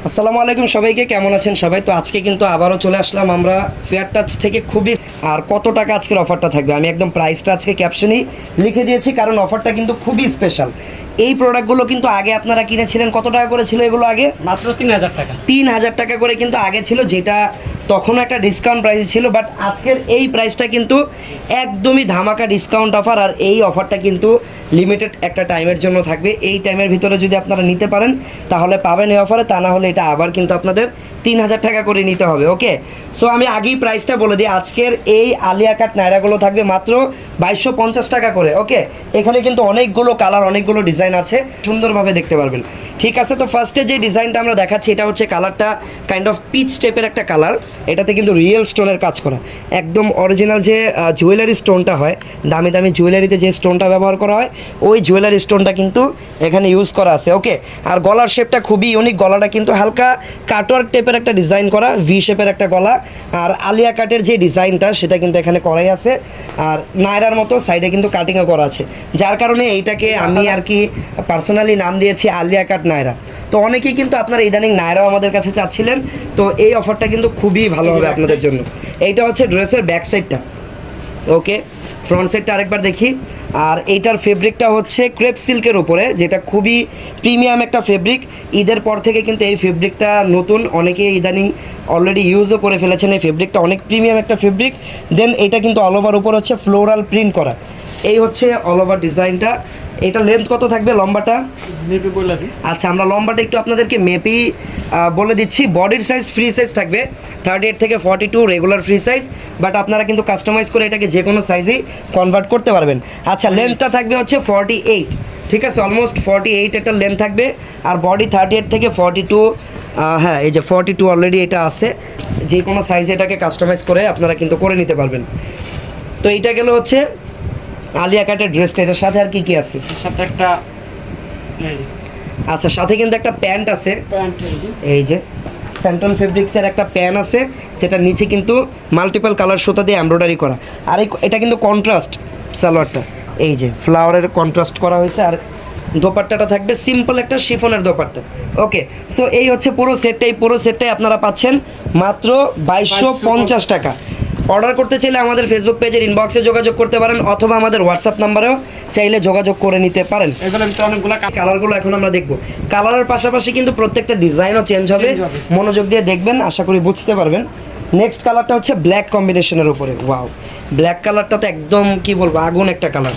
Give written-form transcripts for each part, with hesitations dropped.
আসসালামু আলাইকুম সবাইকে, কেমন আছেন সবাই? তো আজকে কিন্তু আবারও চলে আসলাম আমরা ফেয়ার টাচ থেকে। খুবই আর কত টাকা আজকের অফারটা থাকবে আমি একদম প্রাইসটা আজকে ক্যাপশনেই লিখে দিয়েছি, কারণ অফারটা কিন্তু খুবই স্পেশাল। এই প্রোডাক্টগুলো কিন্তু আগে আপনারা কিনেছিলেন, কত টাকা করে ছিল এগুলো? আগে মাত্র 3000 টাকা। 3000 টাকা করে কিন্তু আগে ছিল, যেটা তখন একটা ডিসকাউন্ট প্রাইস ছিল। বাট আজকের এই প্রাইসটা কিন্তু একদমই ধামাকা ডিসকাউন্ট অফার, আর এই অফারটা কিন্তু লিমিটেড একটা টাইমের জন্য থাকবে। এই টাইমের ভিতরে যদি আপনারা নিতে পারেন তাহলে পাবেন এই অফারে, তা না হলে এটা আবার কিন্তু আপনাদের 3000 টাকা করে নিতে হবে। ওকে, সো আমি আগেই প্রাইসটা বলে দিই। আজকের এই আলিয়া কাট নায়রাগুলো থাকবে মাত্র 2250 টাকা করে। ওকে, এখানে কিন্তু অনেকগুলো কালার, অনেকগুলো ডিজাইন আছে, সুন্দরভাবে দেখতে পারবেন। ঠিক আছে, তো ফার্স্টে যে ডিজাইনটা আমরা দেখাচ্ছি এটা হচ্ছে কালারটা কাইন্ড অফ পিচ টাইপের একটা কালার। এটাতে কিন্তু রিয়েল স্টোনের কাজ করা, একদম অরিজিনাল যে জুয়েলারি স্টোনটা হয়, দামি দামি জুয়েলারিতে যে স্টোনটা ব্যবহার করা হয়, ওই জুয়েলারি স্টোনটা কিন্তু এখানে ইউজ করা আছে। ওকে, আর গলার শেপটা খুবই ইউনিক। গলাটা কিন্তু হালকা কাটওয়ার্ক টাইপের একটা ডিজাইন করা, ভি শেপের একটা গলা। আর আলিয়া কাটের যে ডিজাইনটা সেটা কিন্তু এখানে করাই আছে, আর নায়রার মতো সাইডে কিন্তু কাটিংও করা আছে, যার কারণে এইটাকে আমি আর কি পার্সোনালি নাম দিয়েছি আলিয়া কাট নায়রা। তো অনেকেই কিন্তু আপনারা ইদানিং নায়রাও আমাদের কাছে চাচ্ছিলেন, তো এই অফারটা কিন্তু খুবই ভালো হবে আপনাদের জন্য। এইটা হচ্ছে ড্রেসের ব্যাক সাইডটা। ওকে, ফ্রন্ট সাইডটা আরেকবার দেখি। আর এইটার ফেব্রিকটা হচ্ছে ক্রেপ সিল্কের উপরে, যেটা খুবই প্রিমিয়াম একটা ফেব্রিক। ঈদের পর থেকে কিন্তু এই ফেব্রিকটা নতুন, অনেকে ইদানিং অলরেডি ইউজও করে ফেলেছেন। এই ফেব্রিকটা অনেক প্রিমিয়াম একটা ফেব্রিক। দেন এটা কিন্তু অল ওভার উপর হচ্ছে ফ্লোরাল প্রিন্ট করা। এই হচ্ছে অল ওভার ডিজাইনটা। এটা লেন্থ কত থাকবে? লম্বাটা মেপে বলে দিই। আচ্ছা, আমরা লম্বাটা একটু আপনাদেরকে মেপেই বলে দিচ্ছি। বডির সাইজ ফ্রি সাইজ থাকবে 38 থেকে 42 রেগুলার ফ্রি সাইজ, বাট আপনারা কিন্তু কাস্টমাইজ করে এটাকে যে কোনো সাইজেই কনভার্ট করতে পারবেন। আচ্ছা, লেন্থটা থাকবে হচ্ছে 48, ঠিক আছে, অলমোস্ট 48 একটা লেন্থ থাকবে। আর বডি 38 থেকে 42, হ্যাঁ এই যে 42 অলরেডি এটা আছে। যে কোনো সাইজে এটাকে কাস্টমাইজ করে আপনারা কিন্তু করে নিতে পারবেন। তো এইটা গেল হচ্ছে আলিয়া কাটের ড্রেসটা। এটার সাথে আর কি কি আছে? সাথে একটা আচ্ছা, সাথে কিন্তু একটা প্যান্ট আছে, প্যান্ট, এই যে স্যান্টন ফেব্রিক্সের একটা প্যান্ট আছে, যেটা নিচে কিন্তু মাল্টিপল কালার সুতা দিয়ে এমব্রয়ডারি করা। আর এটা কিন্তু কন্ট্রাস্ট সালোয়ারটা, এই যে ফ্লাওয়ারের কন্ট্রাস্ট করা হয়েছে। আর দোপাট্টাটা থাকবে সিম্পল একটা শিফনের দোপাট্টা। ওকে, সো এই হচ্ছে পুরো সেটটাই। পুরো সেটটাই আপনারা পাচ্ছেন মাত্র 2250 টাকা। অর্ডার করতে চাইলে আমাদের ফেসবুক পেজের ইনবক্সে যোগাযোগ করতে পারেন, অথবা আমাদের হোয়াটসঅ্যাপ নাম্বারেও চাইলে যোগাযোগ করে নিতে পারেন। এগুলো অনেকগুলো কালারগুলো এখন আমরা দেখবো। কালারের পাশাপাশি কিন্তু প্রত্যেকটা ডিজাইনও চেঞ্জ হবে, মনোযোগ দিয়ে দেখবেন, আশা করি বুঝতে পারবেন। নেক্সট কালারটা হচ্ছে ব্ল্যাক কম্বিনেশনের উপরে। ওয়াও, ব্ল্যাক কালারটা তো একদম কি বলবো, আগুন একটা কালার।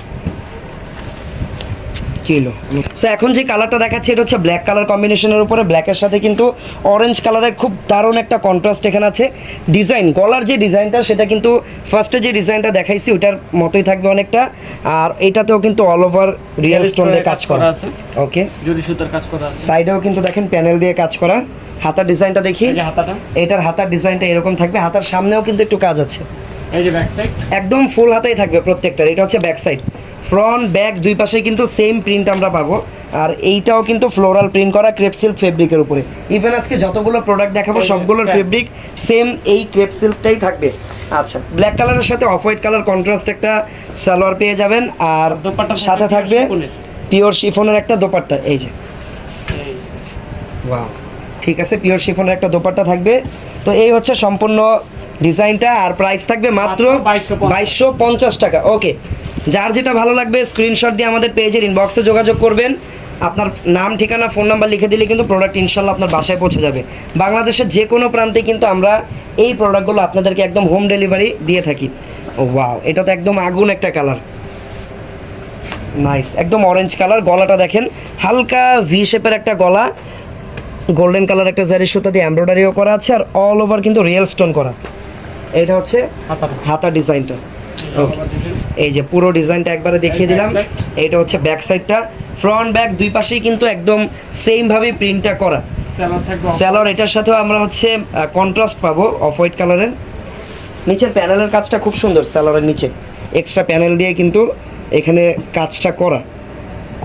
কিলো সো এখন যে কালারটা দেখাচ্ছি এটা হচ্ছে ব্ল্যাক কালার কম্বিনেশনের উপরে। ব্ল্যাকের সাথে কিন্তু অরেঞ্জ কালারের খুব দারুণ একটা কন্ট্রাস্ট এখানে আছে। ডিজাইন, গলার যে ডিজাইনটা সেটা কিন্তু ফার্স্টে যে ডিজাইনটা দেখাইছি ওটার মতোই থাকবে অনেকটা। আর এইটাতেও কিন্তু অল ওভার রিয়েল স্টোন দিয়ে কাজ করা আছে। ওকে, জরি সুতার কাজ করা আছে। সাইডেও কিন্তু দেখেন প্যানেল দিয়ে কাজ করা। হাতার ডিজাইনটা দেখি। এই যে হাতাটা, এটার হাতার ডিজাইনটা এরকম থাকবে। হাতার সামনেও কিন্তু একটু কাজ আছে। এই যে ব্যাক সাইড, একদম ফুল হাতাই থাকবে প্রত্যেকটার। এটা হচ্ছে ব্যাক সাইড। ফ্রন্ট ব্যাক দুই পাশে কিন্তু সেম প্রিন্ট আমরা পাবো। আর এইটাও কিন্তু ফ্লোরাল প্রিন্ট করা ক্রেপ সিল্ক ফেব্রিকের উপরে। ইভেন আজকে যতগুলো প্রোডাক্ট দেখাবো সবগুলোর ফেব্রিক সেম এই ক্রেপ সিল্কটাই থাকবে। আচ্ছা, ব্ল্যাক কালারের সাথে অফ হোয়াইট কালার কন্ট্রাস্ট একটা সালোয়ার পেয়ে যাবেন। আর দোপাট্টার সাথে থাকবে পিওর শিফনের একটা দোপাট্টা। এই যে ওয়াও, ঠিক আছে, পিওর শিফনের একটা দোপাট্টা থাকবে। তো এই হচ্ছে সম্পূর্ণ ডিজাইনটা। আর প্রাইস থাকবে মাত্র 2250 টাকা। ওকে, যার যেটা ভালো লাগবে স্ক্রিনশট দিয়ে আমাদের পেজের ইনবক্সে যোগাযোগ করবেন। আপনার নাম, ঠিকানা, ফোন নাম্বার লিখে দিলে কিন্তু প্রোডাক্ট ইনশাল্লাহ আপনার বাসায় পৌঁছে যাবে। বাংলাদেশের যে কোনো প্রান্তে কিন্তু আমরা এই প্রোডাক্টগুলো আপনাদেরকে একদম হোম ডেলিভারি দিয়ে থাকি। ও ওয়াও, এটা তো একদম আগুন একটা কালার, নাইস, একদম অরেঞ্জ কালার। গলাটা দেখেন, হালকা ভি শেপের একটা গলা, গোল্ডেন কালার একটা জারি সুতা দিয়ে এমব্রয়ডারিও করা আছে। আর অল ওভার কিন্তু রিয়েল স্টোন করা। এটা হচ্ছে হাতা ডিজাইনটা। ওকে, এই যে পুরো ডিজাইনটা একবারে দেখিয়ে দিলাম। এইটা হচ্ছে ব্যাক সাইডটা। ফ্রন্ট ব্যাক দুই পাশেই কিন্তু একদম সেম ভাবে প্রিন্টটা করা। স্যালোয়ার এটার সাথেও আমরা হচ্ছে কন্ট্রাস্ট পাবো অফ হোয়াইট কালারের। নিচের প্যানেলের কাজটা খুব সুন্দর। স্যালোয়ারের নিচে এক্সট্রা প্যানেল দিয়ে কিন্তু এখানে কাজটা করা,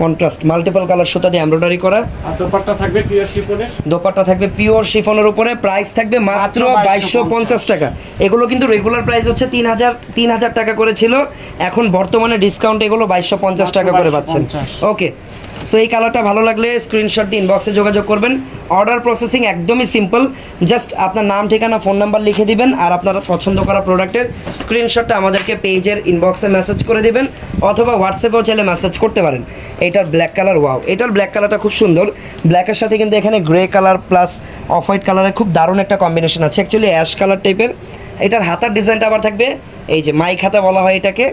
কন্ট্রাস্ট মাল্টিপল কালার সুতা দিয়ে এমব্রয়ডারি করা। আর দোপাট্টা থাকবে পিওর শিফনের। দোপাট্টা থাকবে পিওর শিফনের উপরে। প্রাইস থাকবে মাত্র 2250 টাকা। এগুলো কিন্তু রেগুলার প্রাইস হচ্ছে 3000 টাকা করে ছিল, এখন বর্তমানে ডিসকাউন্ট এগুলো 2250 টাকা করে পাচ্ছেন। ওকে, সো এই কালারটা ভালো লাগলে স্ক্রিনশট দিয়ে ইনবক্সে যোগাযোগ করবেন। অর্ডার প্রসেসিং একদমই সিম্পল, জাস্ট আপনার নাম, ঠিকানা, ফোন নাম্বার লিখে দিবেন আর আপনার পছন্দ করা প্রোডাক্টের স্ক্রিনশটটা আমাদেরকে পেজের ইনবক্সে মেসেজ করে দিবেন অথবা হোয়াটসঅ্যাপেও চাইলে মেসেজ করতে পারেন। এটার ব্ল্যাক কালার, ওয়াও, এটার ব্ল্যাক কালারটা খুব সুন্দর। ব্ল্যাকের সাথে কিন্তু এখানে grey colour plus off white কালারের খুব দারুণ একটা কম্বিনেশন আছে, অ্যাকচুয়ালি অ্যাশ কালার টাইপের। এটার হাতার ডিজাইনটা আবার থাকবে এই যে মাইক হাতা বলা হয় এটাকে,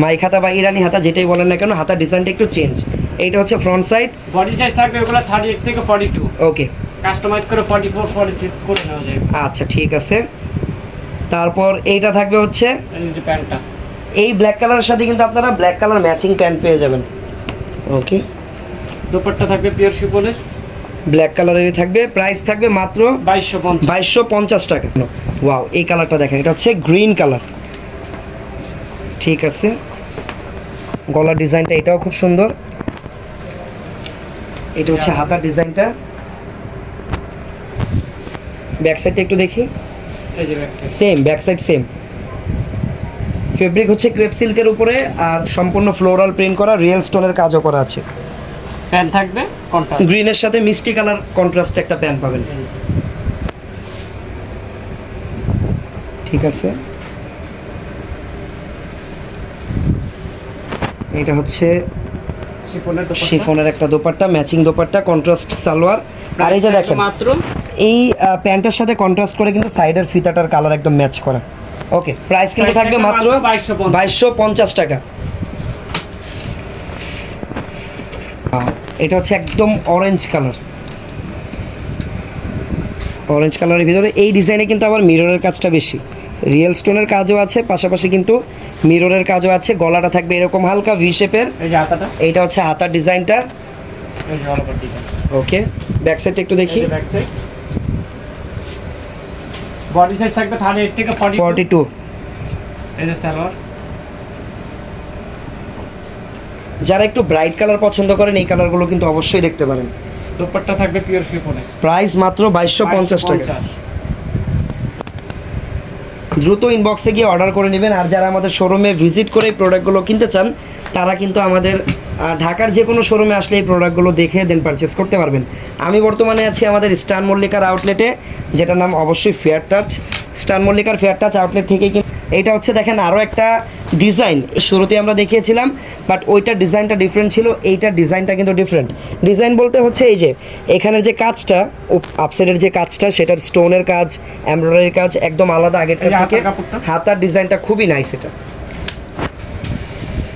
মাইক হাতা বা ইরানি হাতা যেটাই বলেন না কেন, হাতার ডিজাইনটা একটু চেঞ্জ। এইটা হচ্ছে ফ্রন্ট সাইড। বডি সাইজ থাকবে এগুলো 38 থেকে 42, ওকে, কাস্টমাইজ করে 44 46 করে নেওয়া যায়। আচ্ছা ঠিক আছে। তারপর এইটা থাকবে হচ্ছে এই যে প্যান্টটা, এই ব্ল্যাক কালারের সাথে কিন্তু আপনারা ব্ল্যাক কালার ম্যাচিং প্যান্ট পেয়ে যাবেন। ওকে, দুপাট্টা থাকবে পিওর শিফনের, ব্ল্যাক কালারেরই থাকবে। প্রাইস থাকবে মাত্র 2250। 2250 টাকা। ওয়াও, এই কালারটা দেখেন, এটা হচ্ছে গ্রিন কালার। ঠিক আছে, গলার ডিজাইনটা এটাও খুব সুন্দর। এটা হচ্ছে হাতার ডিজাইনটা। ব্যাক সাইডটা একটু দেখি, এই যে back side, same back side same. Fabric হচ্ছে ক্রেপ সিল্কের উপরে আর সম্পূর্ণ ফ্লোরাল প্রিন্ট করা, রিয়েল স্টোনের কাজও করা আছে। প্যান্ট থাকবে কন্ট্রাস্ট, গ্রিনের সাথে মিষ্টি কালার কন্ট্রাস্টে একটা প্যান্ট পাবেন। ঠিক আছে, এটা হচ্ছে শিফনের দুপাট্টা, শিফনের একটা দোপাট্টা, ম্যাচিং দোপাট্টা, কন্ট্রাস্ট সালোয়ার। আর এই যে দেখেন মাত্র এই প্যান্টের সাথে কন্ট্রাস্ট করে কিন্তু সাইডের ফিতাটার কালার একদম ম্যাচ করা। ওকে, প্রাইস কিন্তু থাকবে মাত্র 2250 টাকা। এটা হচ্ছে একদম অরেঞ্জ কালার, অরেঞ্জ কালারের ভিতরে এই ডিজাইনে কিন্তু আবার মিররের কাজটা বেশি, রিয়েল স্টোনের কাজও আছে, পাশাপাশি কিন্তু মিররের কাজও আছে। গলাটা থাকবে এরকম হালকা ভি শেপের। এই যে হাতাটা, এইটা হচ্ছে হাতার ডিজাইনটা। এই যে অল ওভার ডিজাইন। ওকে, ব্যাক সাইডটা একটু দেখি। এই যে ব্যাক সাইড, বডি সাইজ থাকবে 38 থেকে 42। 42। এই যে সালোয়ার, যারা একটু ব্রাইট কালার পছন্দ করেন এই কালারগুলো কিন্তু অবশ্যই দেখতে পারেন। দুপাট্টা থাকবে পিওর শিফনের, প্রাইস মাত্র 2250 টাকা। দ্রুত ইনবক্সে গিয়ে অর্ডার করে নেবেন। আর যারা আমাদের শোরুমে ভিজিট করে এই প্রোডাক্টগুলো কিনতে চান তারা কিন্তু আমাদের ঢাকার যে কোনো শোরুমে আসলে এই প্রোডাক্টগুলো দেখে দেন পারচেস করতে পারবেন। আমি বর্তমানে আছি আমাদের স্টান মল্লিকার আউটলেটে, যেটার নাম অবশ্যই ফেয়ার টাচ। স্টান মল্লিকার ফেয়ার টাচ আউটলেট থেকেই কিন্তু এইটা হচ্ছে দেখেন আরও একটা ডিজাইন, শুরুতে আমরা দেখিয়েছিলাম বাট ওইটার ডিজাইনটা ডিফারেন্ট ছিল, এইটার ডিজাইনটা কিন্তু ডিফারেন্ট। ডিজাইন বলতে হচ্ছে এই যে এখানের যে কাজটা, আপসাইডের যে কাজটা, সেটার স্টোনের কাজ, এমব্রয়ডারির কাজ একদম আলাদা আগেরটা থেকে। হাতার ডিজাইনটা খুবই নাইস।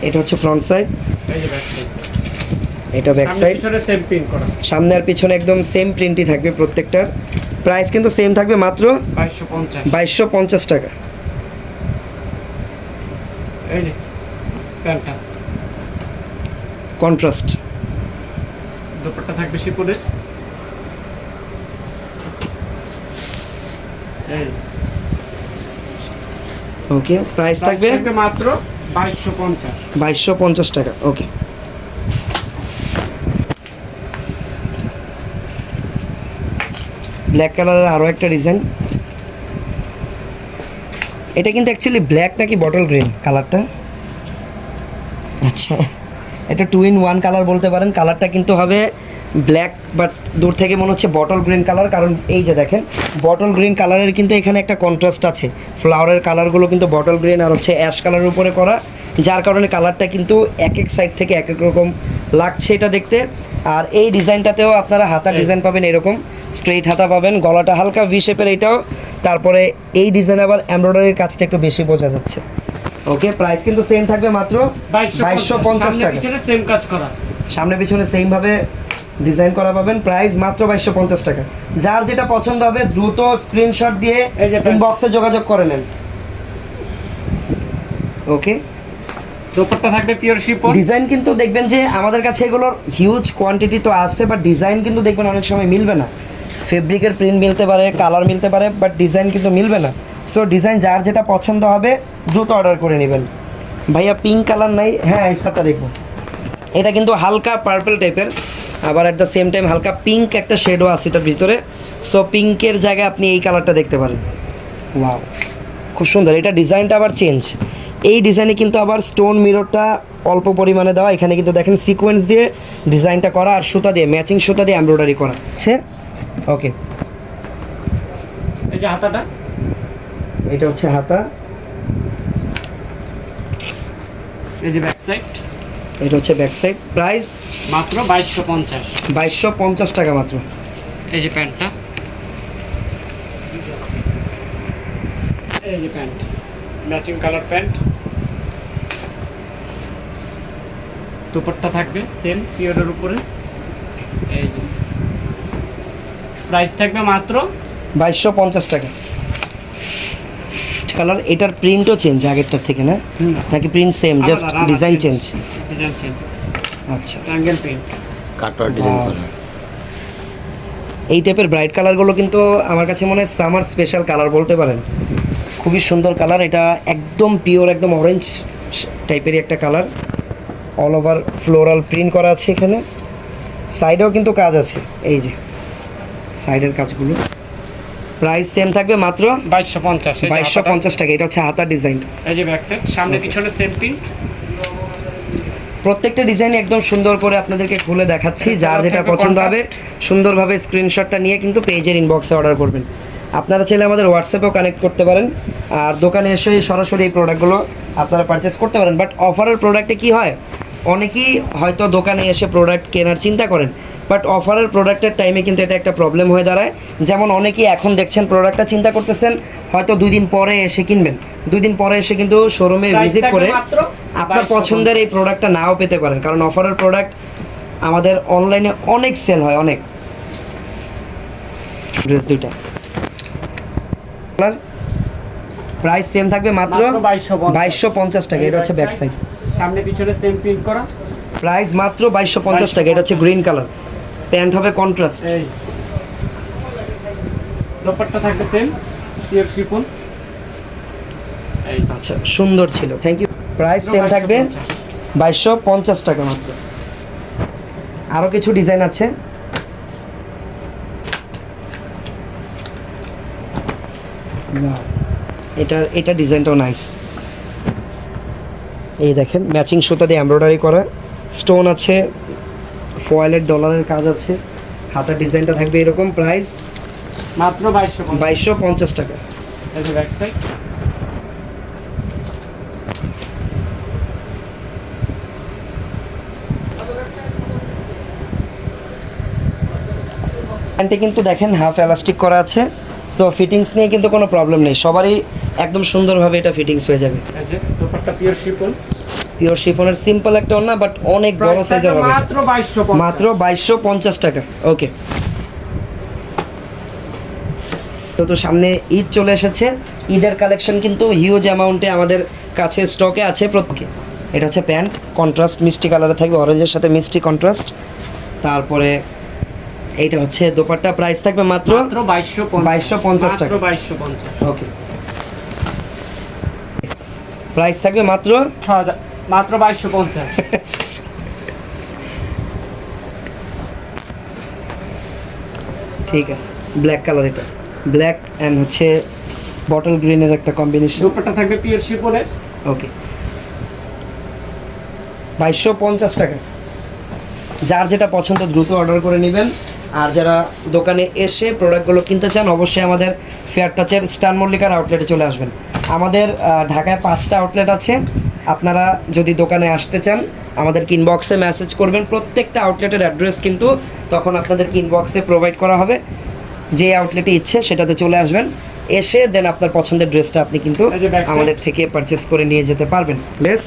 এটা হচ্ছে ফ্রন্ট সাইড, এই যে ব্যাক সাইড, এটা ব্যাক সাইড। পিছনে সেম প্রিন্ট করা, সামনে আর পিছনে একদম সেম প্রিন্টই থাকবে প্রত্যেকটার। প্রাইস কিন্তু সেম থাকবে মাত্র 2250 টাকা। এই যে প্যান্টটা, কন্ট্রাস্ট। দুপাট্টা থাকবে শিফনের, এই ওকে, প্রাইস থাকবে মাত্র 2250। 2250 টাকা। ওকে, ব্ল্যাক কালারের আরও একটা ডিজাইন। এটা কিন্তু অ্যাকচুয়ালি ব্ল্যাক নাকি বটল গ্রিন কালারটা? আচ্ছা, এটা 2 in 1 কালার বলতে পারেন। কালারটা কিন্তু হবে ব্ল্যাক, বাট দূর থেকে মনে হচ্ছে বটল গ্রিন কালার, কারণ এই যে দেখেন বটল গ্রিন কালারের কিন্তু এখানে একটা কন্ট্রাস্ট আছে। ফ্লাওয়ারের কালারগুলো কিন্তু বটল গ্রিন আর হচ্ছে অ্যাশ কালারের উপরে করা, যার কারণে কালারটা কিন্তু এক এক সাইড থেকে এক এক রকম লাগছে এটা দেখতে। আর এই ডিজাইনটাতেও আপনারা হাতা ডিজাইন পাবেন, এরকম স্ট্রেইট হাতা পাবেন, গলাটা হালকা ভি শেপের এইটাও। তারপরে এই ডিজাইন আবার এমব্রয়ডারির কাজটা একটু বেশি বোঝা যাচ্ছে। ওকে, প্রাইস কিন্তু সেম থাকবে মাত্র 2250 টাকা। সেম কাজ করা, সামনে পিছনে সেম ভাবে ডিজাইন করা পাবেন। প্রাইস মাত্র 2250 টাকা। যার যেটা পছন্দ হবে দ্রুত স্ক্রিনশট দিয়ে ইনবক্সে যোগাযোগ করে নেন। ওকে, দুপাট্টা থাকবে পিওর শিফন। ডিজাইন কিন্তু দেখবেন যে আমাদের কাছে এগুলোর হিউজ কোয়ান্টিটি তো আছে, বাট ডিজাইন কিন্তু দেখবেন অনেক সময় মিলবে না। ফেব্রিকের প্রিন্ট মিলতে পারে, কালার মিলতে পারে, বাট ডিজাইন কিন্তু মিলবে না। সো ডিজাইন যার যেটা পছন্দ হবে দ্রুত অর্ডার করে নেবেন। ভাইয়া পিঙ্ক কালার নাই? হ্যাঁ, এই সাথে দেখবো। এটা কিন্তু হালকা পার্পল টাইপের, আবার অ্যাট দ্য সেম টাইম হালকা পিঙ্ক একটা শেডও আছে এটার ভিতরে। সো পিঙ্কের জায়গায় আপনি এই কালারটা দেখতে পারেন। ওয়াও, খুব সুন্দর। এটা ডিজাইনটা আবার চেঞ্জ, এই ডিজাইনে কিন্তু আবার স্টোন মিররটা অল্প পরিমাণে দেওয়া, এখানে কিন্তু দেখেন সিকোয়েন্স দিয়ে ডিজাইনটা করা আর সুতা দিয়ে ম্যাচিং সুতা দিয়ে এমব্রয়ডারি করা আছে। ওকে, এই যে হাতাটা, এটা হচ্ছে হাতা, এই যে ব্যাক সাইড, এটা হচ্ছে ব্যাক সাইড। প্রাইস মাত্র 2250। 2250 টাকা মাত্র। এই যে প্যান্টটা, এই যে pant, matching colour pant, dupatta থাকবে সেম পিওরের উপরে। এই যে প্রাইস থাকবে মাত্র 2250 টাকা। কালার, এটার প্রিন্টও চেঞ্জ আগেরটার থেকে না, নাকি print same, just design change? Design change, আচ্ছা, triangle print, cutwork design Wow. করা। এই টাইপের ব্রাইট কালারগুলো কিন্তু আমার কাছে মনে হয় সামার স্পেশাল কালার বলতে পারেন। খুবই সুন্দর কালার, এটা একদম পিওর, একদম অরেঞ্জ টাইপেরই একটা colour. All over floral print করা আছে এখানে, সাইডেও কিন্তু কাজ আছে, এই যে সাইডের কাজগুলো। প্রাইস সেম থাকবে মাত্র 2250। 2250 টাকা। এটা হচ্ছে হাতার ডিজাইন। এই যে ব্যাক সাইড, সামনে Okay. পিছনে সেম প্রিন্ট। প্রত্যেকটা ডিজাইন একদম সুন্দর করে আপনাদেরকে খুলে দেখাচ্ছি, এটা যার যেটা থাকবে পছন্দ হবে contrast। সুন্দরভাবে স্ক্রিনশটটা নিয়ে কিন্তু পেজের ইনবক্সে অর্ডার করবেন। আপনারা চাইলে আমাদের হোয়াটসঅ্যাপেও কানেক্ট করতে পারেন, আর দোকানে এসে সরাসরি এই প্রোডাক্টগুলো আপনারা পারচেস করতে পারেন। বাট অফারের প্রোডাক্টে কি হয়, অনেকেই হয়তো দোকানে এসে প্রোডাক্ট কেনার চিন্তা করেন, বাট অফারের প্রোডাক্টের টাইমে কিন্তু এটা একটা প্রবলেম হয়ে দাঁড়ায়। যেমন অনেকেই এখন দেখছেন প্রোডাক্টটা চিন্তা করতেছেন, হয়তো 2 দিন পরে এসে কিনবেন, 2 দিন পরে এসে কিন্তু শোরুমে Price ভিজিট থাকবে করে মাত্র আপনার 2250 পছন্দের এই প্রোডাক্টটা নাও পেতে পারেন, কারণ অফারের প্রোডাক্ট আমাদের অনলাইনে অনেক সেল হয়, অনেক। ড্রেস দুইটা প্রাইস সেম থাকবে মাত্র 2250 টাকা। এটা হচ্ছে ব্যাক সাইড, সামনে পিছনে সেম প্রিন্ট করা। প্রাইস মাত্র 2250 টাকা। এটা হচ্ছে গ্রিন কালার, প্যান্ট হবে কন্ট্রাস্ট। এই দোপাট্টা থাকবে সেম পিওর শিফন। এই আচ্ছা, সুন্দর ছিল, থ্যাংক ইউ। প্রাইস সেম থাকবে 2250 টাকা মাত্র। আরও কিছু ডিজাইন আছে, এটা ডিজাইনটাও নাইস। এই দেখেন ম্যাচিং সুতা দিয়ে এমব্রয়ডারি করা, স্টোন আছে, ফয়েলের ডলারের কাজ আছে, হাতার ডিজাইনটা থাকবে এরকম। প্রাইস মাত্র 2250। 2250 টাকা। এই যে ব্যাক সাইড, প্যান্টে কিন্তু দেখেন হাফ এলাস্টিক করা আছে, সো ফিটিংস নিয়ে কিন্তু কোনো প্রবলেম নেই, সবারই একদম সুন্দরভাবে এটা ফিটিংস হয়ে যাবে। এই যে দোপাট্টা পিওর শিফন। পিওর শিফনের সিম্পল একটা ওড়না, বাট অনেক বড় প্রাইস সাইজের থাকবে হবে, মাত্র 2250। মাত্র 2250 টাকা। ওকে, তো সামনে ঈদ চলে এসেছে, ঈদের কালেকশন কিন্তু হিউজ অ্যামাউন্টে আমাদের কাছে স্টকে আছে প্রত্যেকে। এটা হচ্ছে প্যান্ট, কন্ট্রাস্ট মিষ্টি কালারে থাকবে, অরেঞ্জের সাথে মিষ্টি কন্ট্রাস্ট। তারপরে এইটা হচ্ছে দোপাট্টা, প্রাইস থাকবে মাত্র 2250 টাকা। মাত্র 2250। ওকে, প্রাইস থাকবে মাত্র 6000, মাত্র 2250। ঠিক আছে, ব্ল্যাক কালার, এটা ব্ল্যাক অ্যান্ড হচ্ছে বটল গ্রিনের একটা কম্বিনেশন। দোপাট্টা থাকবে পিওর শিফনের। ওকে, 2250 টাকা। যার যেটা পছন্দ দ্রুত অর্ডার করে নেবেন, আর যারা দোকানে এসে প্রোডাক্টগুলো কিনতে চান অবশ্যই আমাদের ফেয়ার টাচের স্টান মল্লিকার আউটলেটে চলে আসবেন। আমাদের ঢাকায় 5টা আউটলেট আছে, আপনারা যদি দোকানে আসতে চান আমাদেরকে ইনবক্সে মেসেজ করবেন, প্রত্যেকটা আউটলেটের অ্যাড্রেস কিন্তু তখন আপনাদেরকে ইনবক্সে প্রোভাইড করা হবে। যে আউটলেটে ইচ্ছে সেটাতে চলে আসবেন, এসে দেন আপনার পছন্দের ড্রেসটা আপনি কিন্তু এই যে back side। আমাদের থেকে পারচেস করে নিয়ে যেতে পারবেন। বেশ,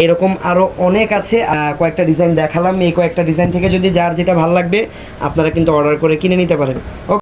এরকম আরও অনেক আছে, কয়েকটা ডিজাইন দেখালাম, এই কয়েকটা ডিজাইন থেকে যদি যার যেটা ভালো লাগবে আপনারা কিন্তু অর্ডার করে কিনে নিতে পারেন।